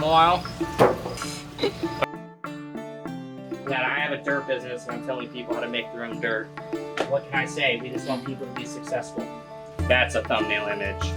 a while. That I have a dirt business and I'm telling people how to make their own dirt. What can I say? We just want people to be successful. That's a thumbnail image.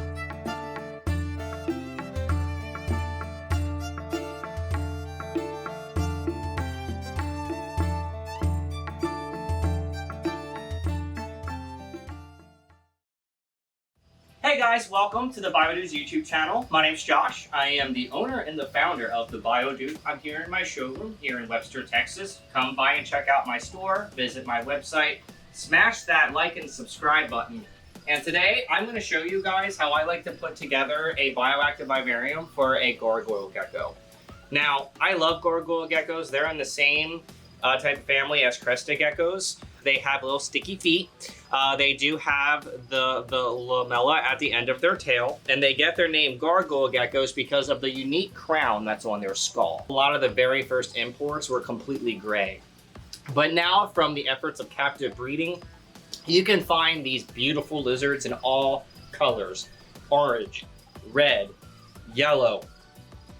Hey guys, welcome to the Biodude YouTube channel. My name's Josh. I am the owner and the founder of the Biodude. I'm here in my showroom here in Webster, Texas. Come by and check out my store, visit my website, smash that like and subscribe button. And today I'm going to show you guys how I like to put together a bioactive vivarium for a gargoyle gecko. Now, I love gargoyle geckos. They're in the same type of family as crested geckos. They have little sticky feet. They do have the lamella at the end of their tail, and they get their name Gargoyle Geckos because of the unique crown that's on their skull. A lot of the very first imports were completely gray. But now, from the efforts of captive breeding, you can find these beautiful lizards in all colors. Orange, red, yellow,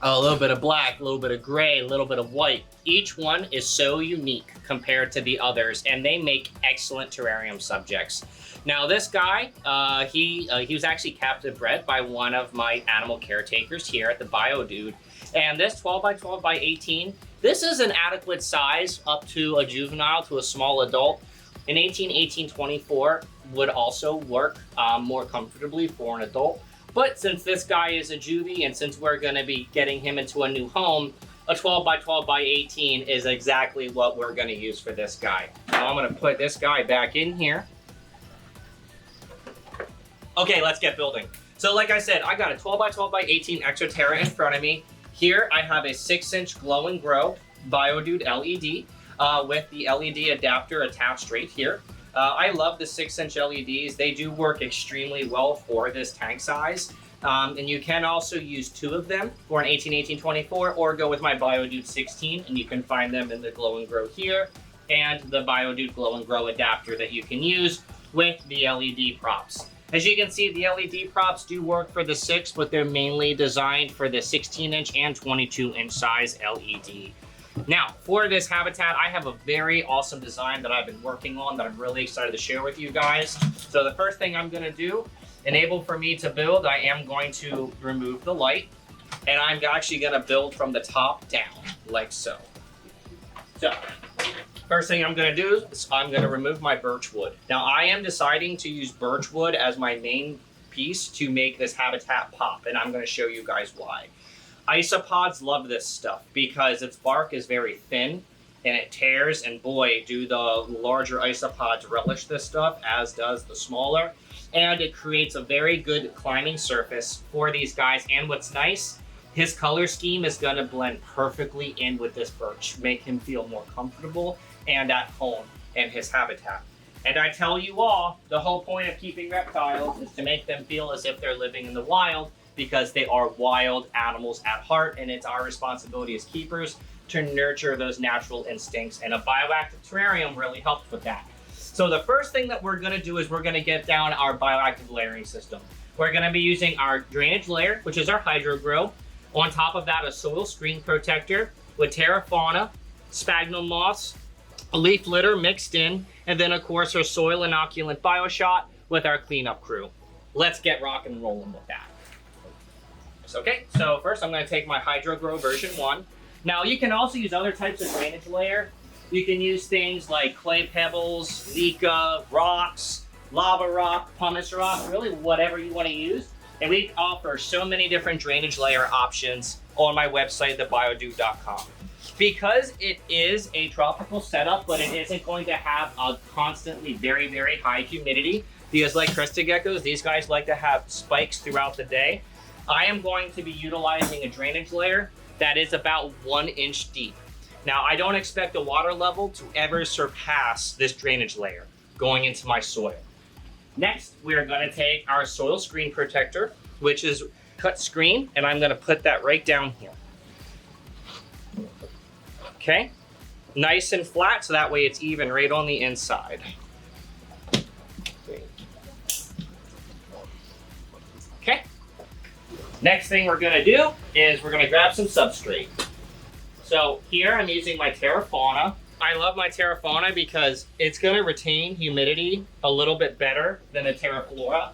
a little bit of black, a little bit of gray, a little bit of white. Each one is so unique compared to the others, and they make excellent terrarium subjects. Now this guy, he was actually captive bred by one of my animal caretakers here at the Biodude. And this 12 by 12 by 18, this is an adequate size up to a juvenile to a small adult. An 18-24 would also work more comfortably for an adult. But since this guy is a juvie, and since we're gonna be getting him into a new home, a 12 by 12 by 18 is exactly what we're gonna use for this guy. Now I'm gonna put this guy back in here. Okay, let's get building. So like I said, I got a 12 by 12 by 18 Exoterra in front of me. Here I have a 6-inch glow and grow Biodude LED with the LED adapter attached right here. I love the 6-inch LEDs. They do work extremely well for this tank size. And you can also use 2 of them for an 18-24 or go with my Biodude 16, and you can find them in the glow and grow here and the Biodude glow and grow adapter that you can use with the LED props. As you can see, the LED props do work for the 6, but they're mainly designed for the 16-inch and 22-inch size LED. Now, for this habitat, I have a very awesome design that I've been working on that I'm really excited to share with you guys. So the first thing I'm gonna do, enable for me to build, I am going to remove the light, and I'm actually gonna build from the top down, like so. So, first thing I'm gonna do is I'm gonna remove my birch wood. Now, I am deciding to use birch wood as my main piece to make this habitat pop, and I'm gonna show you guys why. Isopods love this stuff because its bark is very thin and it tears, and boy, do the larger isopods relish this stuff, as does the smaller. And it creates a very good climbing surface for these guys. And what's nice, his color scheme is gonna blend perfectly in with this birch, make him feel more comfortable and at home in his habitat. And I tell you all, the whole point of keeping reptiles is to make them feel as if they're living in the wild, because they are wild animals at heart, and it's our responsibility as keepers to nurture those natural instincts, and a bioactive terrarium really helps with that. So the first thing that we're gonna do is we're gonna get down our bioactive layering system. We're gonna be using our drainage layer, which is our hydro grow. On top of that, a soil screen protector with terra fauna, sphagnum moss, a leaf litter mixed in, and then of course our soil inoculant BioShot with our cleanup crew. Let's get rock and rolling with that. Okay, so first I'm going to take my Hydro Grow version 1. Now you can also use other types of drainage layer. You can use things like clay pebbles, mica, rocks, lava rock, pumice rock, really whatever you want to use. And we offer so many different drainage layer options on my website, thebiodegradables.com. Because it is a tropical setup, but it isn't going to have a constantly very, very high humidity, because like crested geckos, these guys like to have spikes throughout the day. I am going to be utilizing a drainage layer that is about 1 inch deep. Now, I don't expect the water level to ever surpass this drainage layer going into my soil. Next, we're gonna take our soil screen protector, which is cut screen, and I'm gonna put that right down here. Okay, nice and flat, so that way it's even right on the inside. Okay. Next thing we're gonna do is we're gonna grab some substrate. So here I'm using my Terra Fauna. I love my Terra Fauna because it's gonna retain humidity a little bit better than a Terra Flora,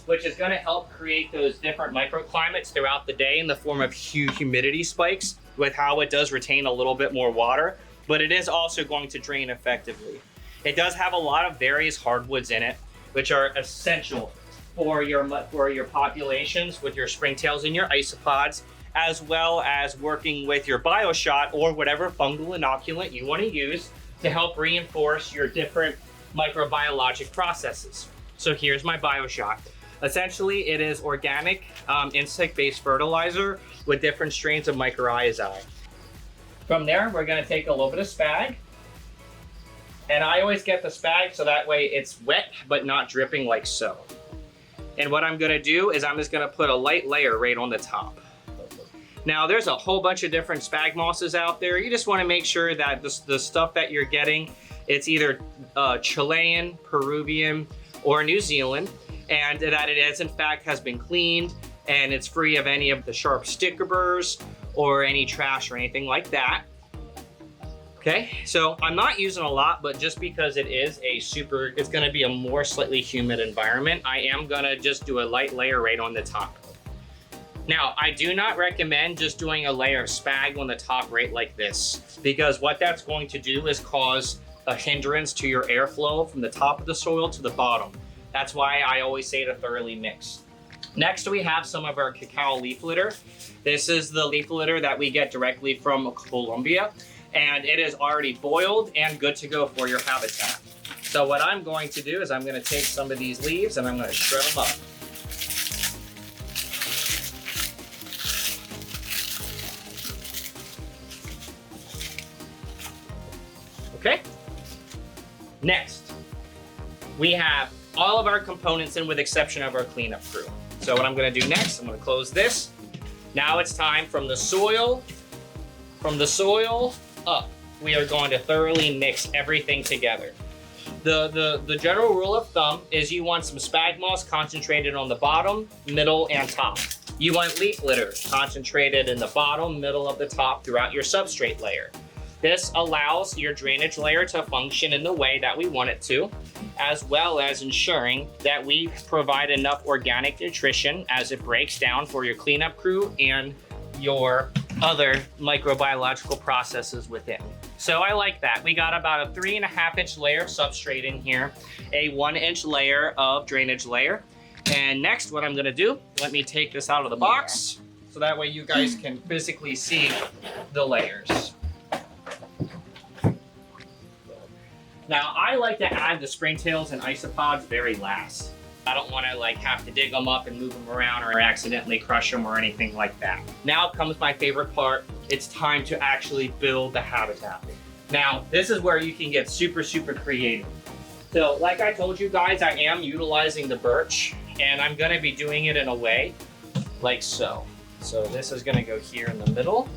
which is gonna help create those different microclimates throughout the day in the form of huge humidity spikes with how it does retain a little bit more water, but it is also going to drain effectively. It does have a lot of various hardwoods in it, which are essential for your populations with your springtails and your isopods, as well as working with your BioShot or whatever fungal inoculant you want to use to help reinforce your different microbiologic processes. So here's my BioShot. Essentially, it is organic insect-based fertilizer with different strains of mycorrhizae. From there, we're going to take a little bit of spag. And I always get the spag so that way it's wet but not dripping like so. And what I'm going to do is I'm just going to put a light layer right on the top. Now, there's a whole bunch of different spag mosses out there. You just want to make sure that the stuff that you're getting, it's either Chilean, Peruvian, or New Zealand, and that it is in fact has been cleaned and it's free of any of the sharp sticker burrs or any trash or anything like that. Okay, so I'm not using a lot, but just because it's gonna be a more slightly humid environment, I am gonna just do a light layer right on the top. Now, I do not recommend just doing a layer of spag on the top right like this, because what that's going to do is cause a hindrance to your airflow from the top of the soil to the bottom. That's why I always say to thoroughly mix. Next, we have some of our cacao leaf litter. This is the leaf litter that we get directly from Colombia, and it is already boiled and good to go for your habitat. So what I'm going to do is I'm going to take some of these leaves and I'm going to shred them up. Okay. Next, we have all of our components in with exception of our cleanup crew. So what I'm going to do next, I'm going to close this. Now it's time from the soil up. We are going to thoroughly mix everything together. The general rule of thumb is you want some spag moss concentrated on the bottom, middle, and top. You want leaf litter concentrated in the bottom, middle of the top throughout your substrate layer. This allows your drainage layer to function in the way that we want it to, as well as ensuring that we provide enough organic nutrition as it breaks down for your cleanup crew and your other microbiological processes within. So I like that. We got about a 3.5-inch layer of substrate in here, a 1-inch layer of drainage layer. And next, what I'm gonna do, let me take this out of the box so that way you guys can physically see the layers. Now, I like to add the springtails and isopods very last. I don't want to have to dig them up and move them around or accidentally crush them or anything like that. Now comes my favorite part. It's time to actually build the habitat. Now, this is where you can get super, super creative. So like I told you guys, I am utilizing the birch and I'm going to be doing it in a way like so. So this is going to go here in the middle.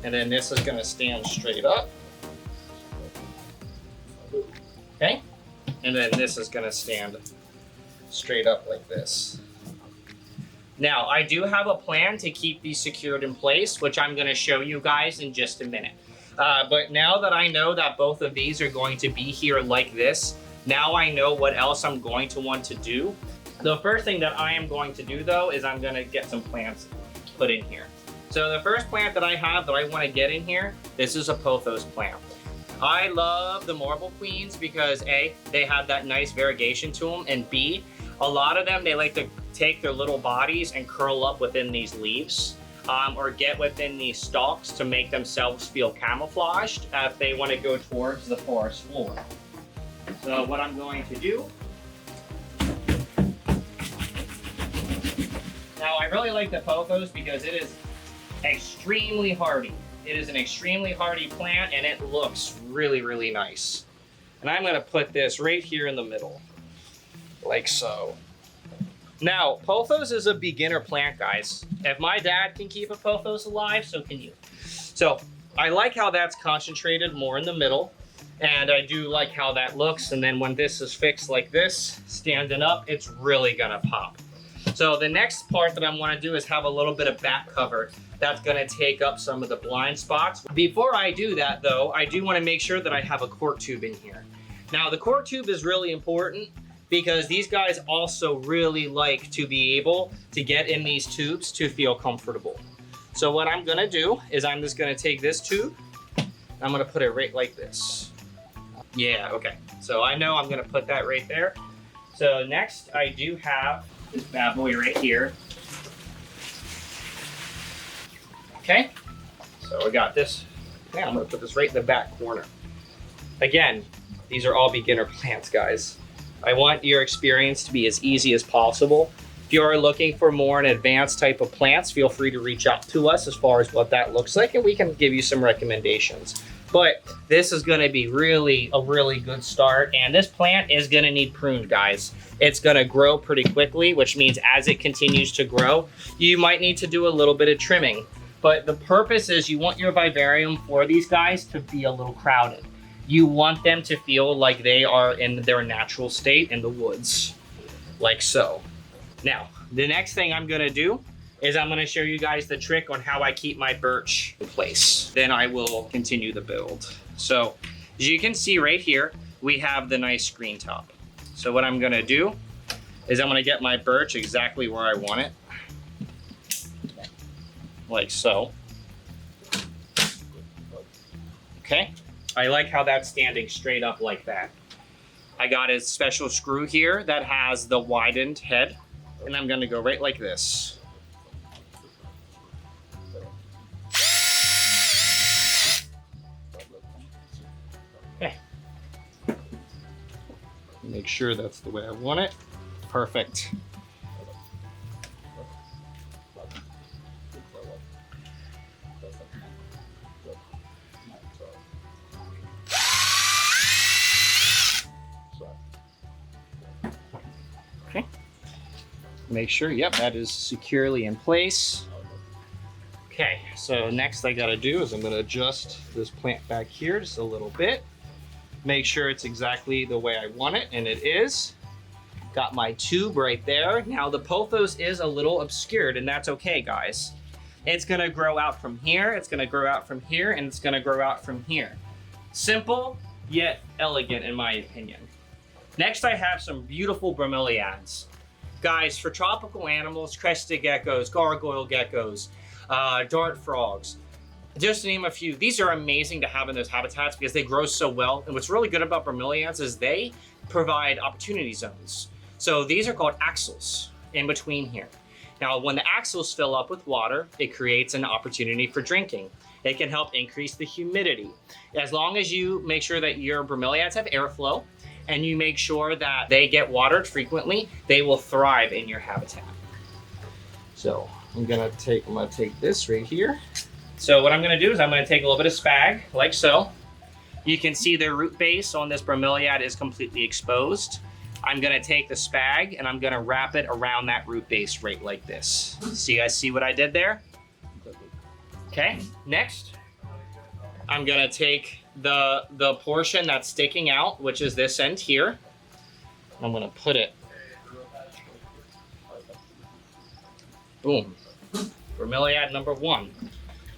And then this is going to stand straight up. Okay, and then this is going to stand straight up like this. Now, I do have a plan to keep these secured in place, which I'm going to show you guys in just a minute. But now that I know that both of these are going to be here like this, now I know what else I'm going to want to do. The first thing that I am going to do, though, is I'm going to get some plants put in here. So the first plant that I have that I want to get in here, this is a pothos plant. I love the marble queens because A, they have that nice variegation to them, and B, a lot of them, they like to take their little bodies and curl up within these leaves or get within these stalks to make themselves feel camouflaged if they want to go towards the forest floor. So what I'm going to do, now I really like the pothos because it is extremely hardy. It is an extremely hardy plant and it looks really, really nice. And I'm gonna put this right here in the middle, like so. Now, pothos is a beginner plant, guys. If my dad can keep a pothos alive, so can you. So I like how that's concentrated more in the middle, and I do like how that looks. And then when this is fixed like this, standing up, it's really gonna pop. So the next part that I want to do is have a little bit of back cover. That's going to take up some of the blind spots. Before I do that though, I do want to make sure that I have a cork tube in here. Now the cork tube is really important because these guys also really like to be able to get in these tubes to feel comfortable. So what I'm going to do is I'm just going to take this tube, I'm going to put it right like this. Yeah, okay. So I know I'm going to put that right there. So next I do have this bad boy right here. Okay, so we got this. Yeah, I'm gonna put this right in the back corner. Again, these are all beginner plants, guys. I want your experience to be as easy as possible. If you are looking for more an advanced type of plants, feel free to reach out to us as far as what that looks like, and we can give you some recommendations. But this is gonna be a really good start, and this plant is gonna need pruned, guys. It's gonna grow pretty quickly, which means as it continues to grow, you might need to do a little bit of trimming. But the purpose is you want your vivarium for these guys to be a little crowded. You want them to feel like they are in their natural state in the woods, like so. Now, the next thing I'm gonna do is I'm gonna show you guys the trick on how I keep my birch in place. Then I will continue the build. So, as you can see right here, we have the nice screen top. So what I'm gonna do is I'm gonna get my birch exactly where I want it. Like so. Okay, I like how that's standing straight up like that. I got a special screw here that has the widened head, and I'm gonna go right like this. Okay. Make sure that's the way I want it. Perfect. Okay. Make sure, yep, that is securely in place. Okay, so next I gotta do is I'm gonna adjust this plant back here just a little bit. Make sure it's exactly the way I want it, and it is. Got my tube right there. Now the pothos is a little obscured, and that's okay, guys. It's gonna grow out from here, it's gonna grow out from here, and it's gonna grow out from here. Simple, yet elegant in my opinion. Next I have some beautiful bromeliads. Guys, for tropical animals, crested geckos, gargoyle geckos, dart frogs, just to name a few, these are amazing to have in those habitats because they grow so well. And what's really good about bromeliads is they provide opportunity zones. So these are called axils in between here. Now, when the axils fill up with water, it creates an opportunity for drinking. It can help increase the humidity. As long as you make sure that your bromeliads have airflow and you make sure that they get watered frequently, they will thrive in your habitat. So I'm gonna take this right here. So what I'm gonna do is I'm gonna take a little bit of spag, like so. You can see the root base on this bromeliad is completely exposed. I'm gonna take the spag and I'm gonna wrap it around that root base right like this. So you guys see what I did there? Okay, next, I'm gonna take the portion that's sticking out, which is this end here. I'm gonna put it, boom, bromeliad number 1.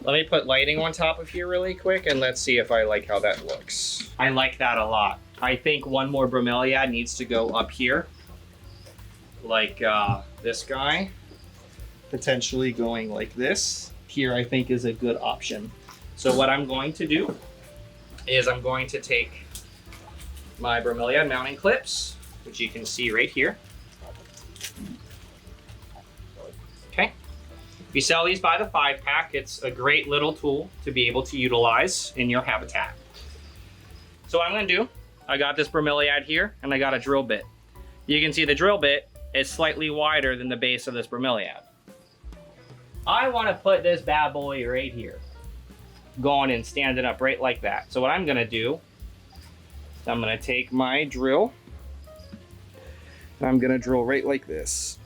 Let me put lighting on top of here really quick and let's see if I like how that looks. I like that a lot. I think one more bromeliad needs to go up here, like this guy, potentially going like this. Here I think is a good option. So what I'm going to do is I'm going to take my bromeliad mounting clips, which you can see right here. Okay. If you sell these by the 5-pack, it's a great little tool to be able to utilize in your habitat. So what I'm gonna do, I got this bromeliad here and I got a drill bit. You can see the drill bit is slightly wider than the base of this bromeliad. I want to put this bad boy right here, going and standing up right like that. So what I'm gonna do, I'm gonna take my drill, and I'm gonna drill right like this.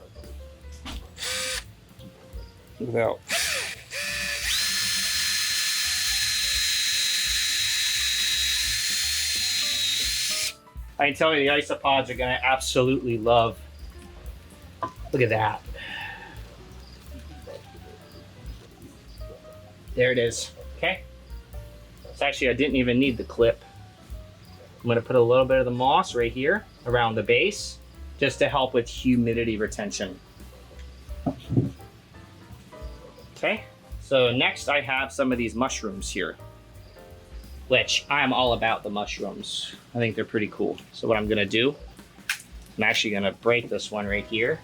Without. I can tell you the isopods are gonna absolutely love. Look at that. There it is. Okay. So actually, I didn't even need the clip. I'm gonna put a little bit of the moss right here around the base, just to help with humidity retention. Okay. So next I have some of these mushrooms here, which I'm all about the mushrooms. I think they're pretty cool. So what I'm gonna do, I'm actually gonna break this one right here.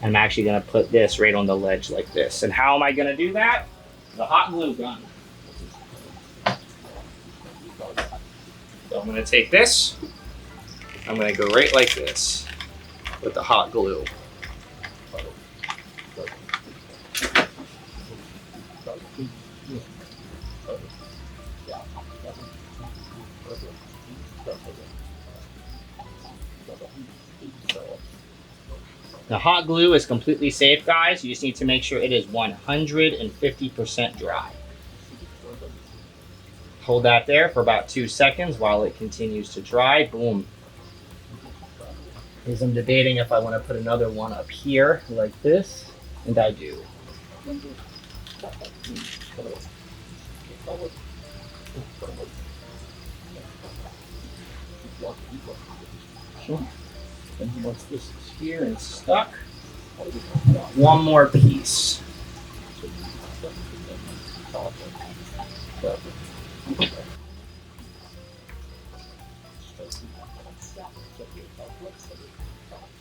I'm actually gonna put this right on the ledge like this. And how am I gonna do that? The hot glue gun. So I'm gonna take this, I'm gonna go right like this with the hot glue. The hot glue is completely safe, guys. You just need to make sure it is 150% dry. Hold that there for about 2 seconds while it continues to dry. Boom. As I'm debating if I want to put another one up here like this, and I do. And once this is here and stuck, one more piece.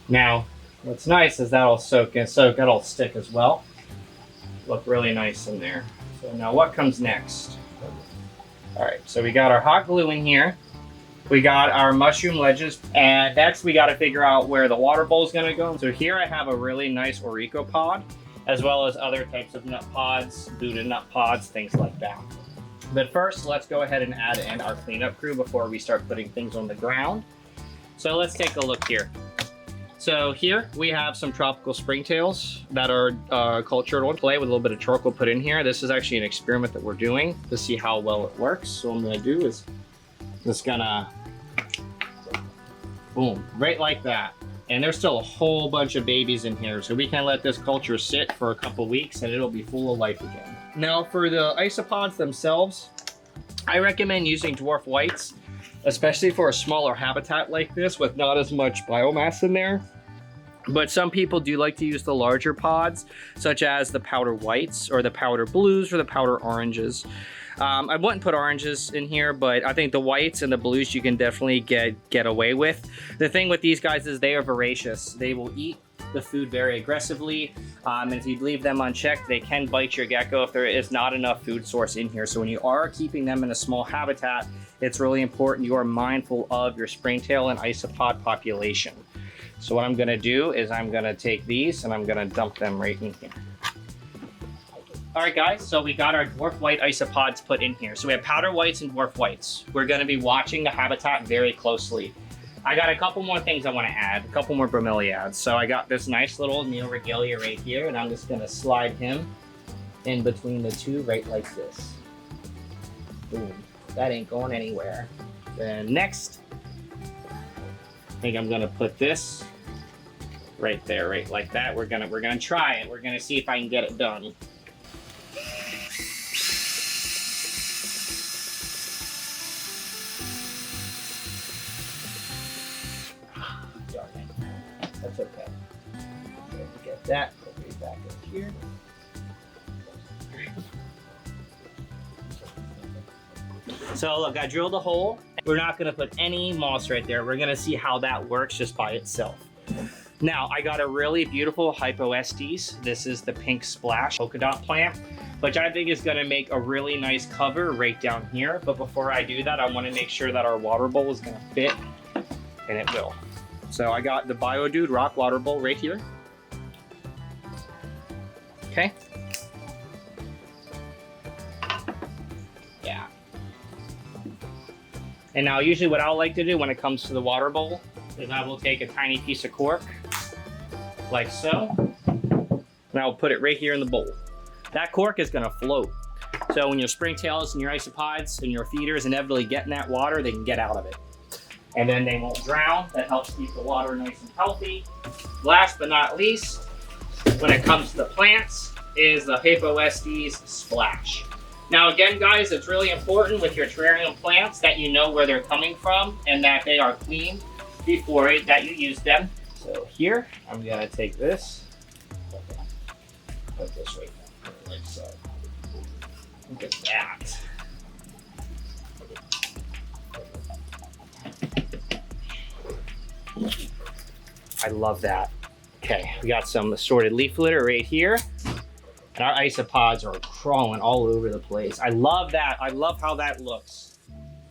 Now, what's nice is that'll soak and soak, that'll stick as well. Look really nice in there. So now what comes next? All right, so we got our hot glue in here. We got our mushroom ledges, and next we got to figure out where the water bowl is going to go. So here I have a really nice Orico pod, as well as other types of nut pods, Buddha nut pods, things like that. But first, let's go ahead and add in our cleanup crew before we start putting things on the ground. So let's take a look here. So here we have some tropical springtails that are cultured on clay with a little bit of charcoal put in here. This is actually an experiment that we're doing to see how well it works. So what I'm going to do is just gonna boom, right like that. And there's still a whole bunch of babies in here, so we can let this culture sit for a couple weeks and it'll be full of life again. Now for the isopods themselves, I recommend using dwarf whites, especially for a smaller habitat like this with not as much biomass in there. But some people do like to use the larger pods, such as the powder whites or the powder blues or the powder oranges. I wouldn't put oranges in here, but I think the whites and the blues you can definitely get away with. The thing with these guys is they are voracious. They will eat the food very aggressively. And if you leave them unchecked, they can bite your gecko if there is not enough food source in here. So when you are keeping them in a small habitat, it's really important you are mindful of your springtail and isopod population. So what I'm gonna do is I'm gonna take these and I'm gonna dump them right in here. All right, guys, so we got our dwarf white isopods put in here. So we have powder whites and dwarf whites. We're gonna be watching the habitat very closely. I got a couple more things I wanna add, a couple more bromeliads. So I got this nice little Neo regalia right here, and I'm just gonna slide him in between the two right like this. Boom, that ain't going anywhere. Then next, I think I'm gonna put this right there, right like that. We're gonna try it. We're gonna see if I can get it done. That's okay. Get that, put it back in here. So look, I drilled a hole. We're not gonna put any moss right there. We're gonna see how that works just by itself. Now, I got a really beautiful Hypoestes. This is the pink splash polka dot plant, which I think is gonna make a really nice cover right down here. But before I do that, I wanna make sure that our water bowl is gonna fit, and it will. So I got the Biodude rock water bowl right here. Okay. Yeah. And now usually what I'll like to do when it comes to the water bowl is I will take a tiny piece of cork, like so, and I'll put it right here in the bowl. That cork is gonna float. So when your springtails and your isopods and your feeders inevitably get in that water, they can get out of it. And then they won't drown. That helps keep the water nice and healthy. Last but not least, when it comes to the plants, is the Hypoestes Splash. Now again, guys, it's really important with your terrarium plants that you know where they're coming from and that they are clean before that you use them. So here, I'm gonna take this, put this right there, like so. Look at that. I love that. Okay, we got some assorted leaf litter right here. And our isopods are crawling all over the place. I love that. I love how that looks.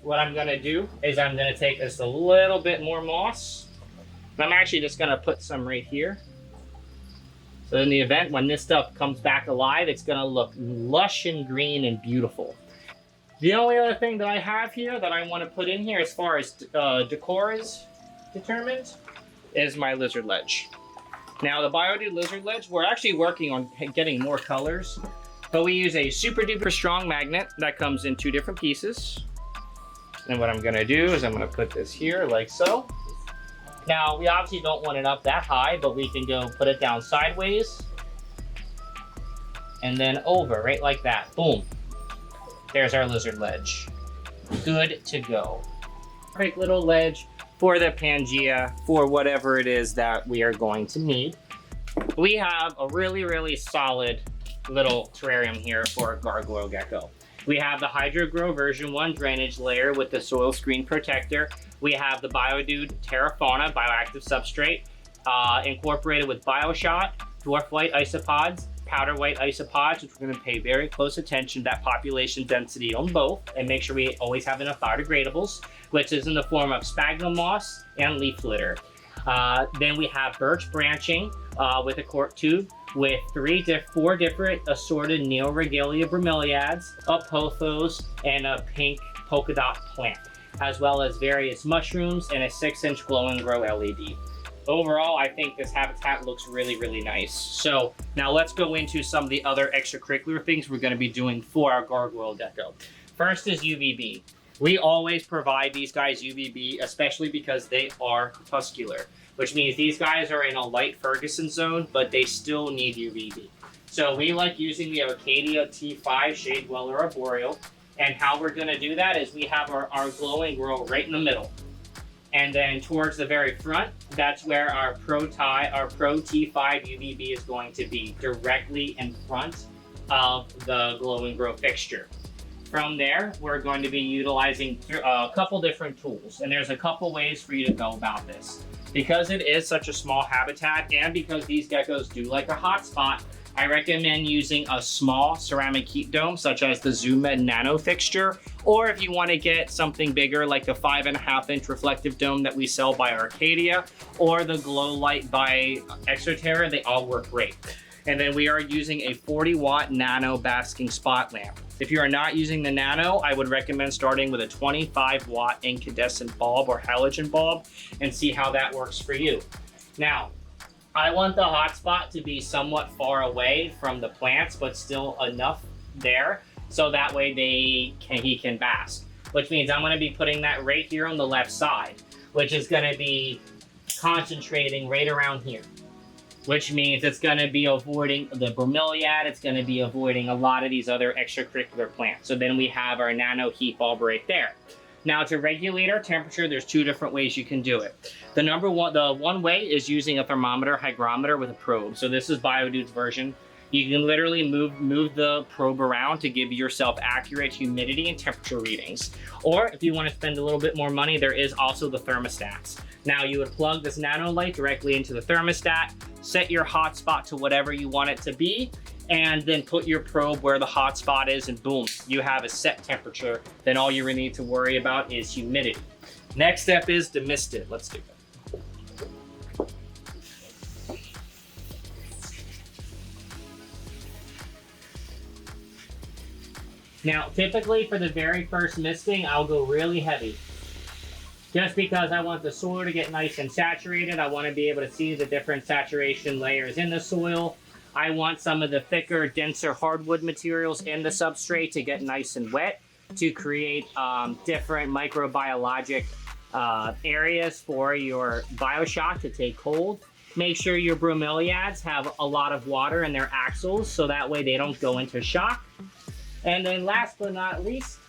What I'm gonna do is I'm gonna take just a little bit more moss. And I'm actually just gonna put some right here. So in the event when this stuff comes back alive, it's gonna look lush and green and beautiful. The only other thing that I have here that I wanna put in here as far as decor is determined is my lizard ledge. Now the Biodegradables lizard ledge, we're actually working on getting more colors, but we use a super duper strong magnet that comes in 2 different pieces. And what I'm gonna do is I'm gonna put this here like so. Now we obviously don't want it up that high, but we can go put it down sideways and then over, right like that, boom. There's our lizard ledge, good to go. Perfect little ledge for the Pangea, for whatever it is that we are going to need. We have a really, really solid little terrarium here for a Gargoyle Gecko. We have the HydroGrow version 1 drainage layer with the soil screen protector. We have the Biodude Terrafauna bioactive substrate, incorporated with BioShot, dwarf white isopods, powder white isopods, which we're going to pay very close attention to that population density on both, and make sure we always have enough biodegradables, which is in the form of sphagnum moss and leaf litter. Then we have birch branching with a cork tube with 4 different assorted Neoregalia bromeliads, a pothos, and a pink polka dot plant, as well as various mushrooms and a 6-inch glow and grow LED. Overall, I think this habitat looks really, really nice. So now let's go into some of the other extracurricular things we're going to be doing for our Gargoyle Gecko. First is UVB. We always provide these guys UVB, especially because they are crepuscular, which means these guys are in a light Ferguson zone, but they still need UVB. So we like using the Arcadia T5 Shade Dweller Arboreal, and how we're going to do that is we have our glow and grow right in the middle. And then towards the very front, that's where our Pro T5 UVB is going to be, directly in front of the glow and grow fixture. From there, we're going to be utilizing a couple different tools, and there's a couple ways for you to go about this. Because it is such a small habitat, and because these geckos do like a hot spot, I recommend using a small ceramic heat dome, such as the ZoomMed Nano fixture, or if you want to get something bigger, like the 5.5-inch reflective dome that we sell by Arcadia, or the Glow Light by Exoterra, they all work great. And then we are using a 40-watt nano basking spot lamp. If you are not using the nano, I would recommend starting with a 25-watt incandescent bulb or halogen bulb and see how that works for you. Now, I want the hotspot to be somewhat far away from the plants, but still enough there, so that way he can bask. Which means I'm going to be putting that right here on the left side, which is going to be concentrating right around here. Which means it's going to be avoiding the bromeliad, it's going to be avoiding a lot of these other extracurricular plants. So then we have our nano heat bulb right there. Now to regulate our temperature, there's 2 different ways you can do it. The one way is using a thermometer hygrometer with a probe. So this is Biodude's version. You can literally move the probe around to give yourself accurate humidity and temperature readings. Or if you want to spend a little bit more money, there is also the thermostats. Now you would plug this nano light directly into the thermostat, set your hotspot to whatever you want it to be, and then put your probe where the hotspot is, and boom, you have a set temperature. Then all you really need to worry about is humidity. Next step is demisted. Let's do it. Now, typically for the very first misting, I'll go really heavy. Just because I want the soil to get nice and saturated. I want to be able to see the different saturation layers in the soil. I want some of the thicker, denser hardwood materials in the substrate to get nice and wet to create different microbiologic areas for your BioShot to take hold. Make sure your bromeliads have a lot of water in their axils so that way they don't go into shock. And then last but not least,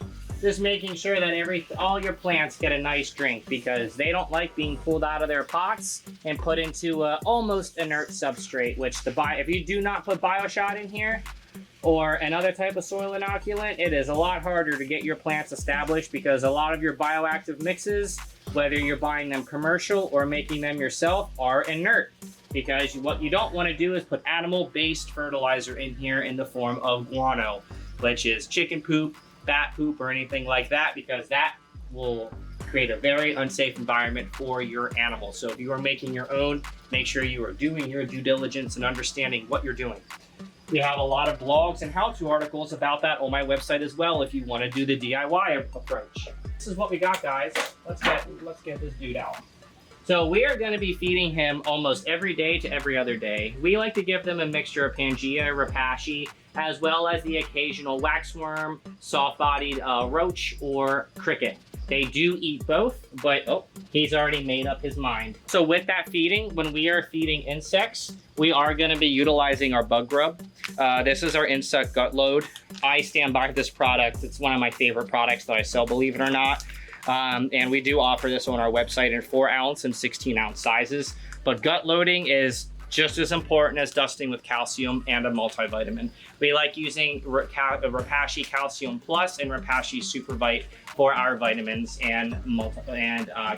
just making sure that all your plants get a nice drink, because they don't like being pulled out of their pots and put into a almost inert substrate, which if you do not put Bioshot in here or another type of soil inoculant, it is a lot harder to get your plants established, because a lot of your bioactive mixes, whether you're buying them commercial or making them yourself, are inert. Because what you don't want to do is put animal-based fertilizer in here in the form of guano, which is chicken poop, bat poop, or anything like that, because that will create a very unsafe environment for your animals. So if you are making your own, make sure you are doing your due diligence and understanding what you're doing. We have a lot of blogs and how-to articles about that on my website as well if you want to do the DIY approach. This is what we got, guys. Let's get this dude out. So we are going to be feeding him almost every day to every other day. We like to give them a mixture of Pangea, Rapashi, as well as the occasional waxworm, soft-bodied roach, or cricket. They do eat both, but he's already made up his mind. So with that feeding, when we are feeding insects, we are going to be utilizing our bug grub. This is our insect gut load. I stand by this product. It's one of my favorite products that I sell, believe it or not. And we do offer this on our website in 4-ounce and 16-ounce sizes. But gut loading is just as important as dusting with calcium and a multivitamin. We like using Rapashi Calcium Plus and Rapashi Supervite for our vitamins and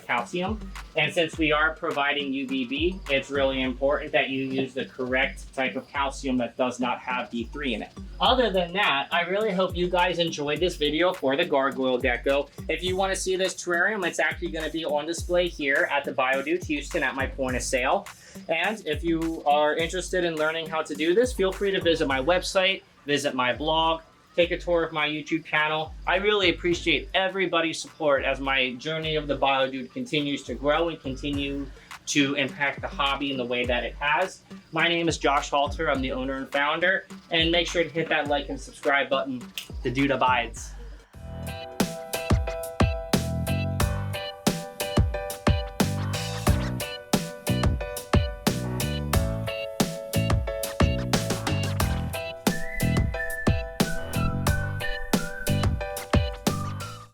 calcium. And since we are providing UVB, it's really important that you use the correct type of calcium that does not have D3 in it. Other than that, I really hope you guys enjoyed this video for the Gargoyle Gecko. If you want to see this terrarium, it's actually going to be on display here at the Biodude Houston at my point of sale. And if you are interested in learning how to do this, feel free to visit my website, visit my blog, take a tour of my YouTube channel. I really appreciate everybody's support as my journey of the Biodude continues to grow and continue to impact the hobby in the way that it has. My name is Josh Halter. I'm the owner and founder. And make sure to hit that like and subscribe button. The dude abides.